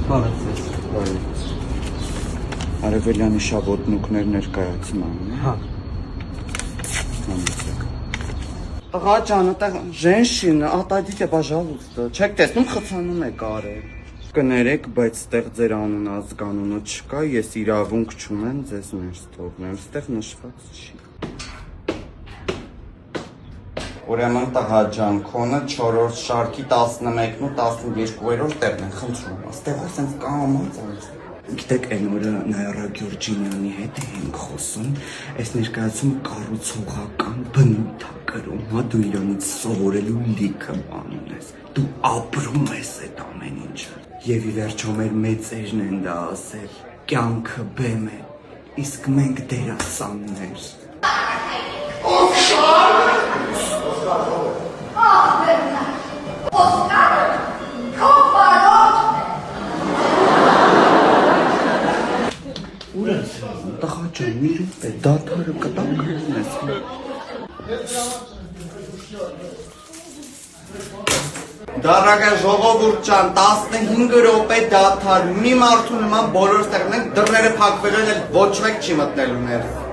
Բարեցես։ Արևելյանի շաբոտնուկներ ներկայացում անում, Հա։ Տղա ջան, այդտեղ ժենշինը, отойдите, пожалуйста, չեք տեսնում խցանում եք արել։ Կներեք, բայց այդտեղ ձեր անուն ազգանունը չկա, ես իրավունք չունեմ ձեզ ներս թողնել, այդտեղ նշված չի։ Ուրեմն տղա ջան, քոնը 4-րդ շարքի 11-ն ու 12-րդ տեղն են, խնդրում, այստեղ ասենց կամած այս։ Գիտեք, այն օրը Նայարա Գյուրջինյանի հետ ենք խոսում, այս ներկայացումը կառուցողական բնույթ է կրում, հա դու իրանից սովորելու լիքը բան ունես, դու ապրում ես այդ ամեն ինչը։ Եվ ի վերջո մեր մեծերն են դա ասել, կյանքը բեմ է, իսկ մենք դերասաններ։ Տղա ջան, մի րոպե, դադարը կտանք ես։ Դարակա ժողովուրդ ջան, 15 րոպե դադար, մի մարդու նման բոլորս տեղն ենք, դռները փակվել են, ոչ մեկ չի մտնելու ներս։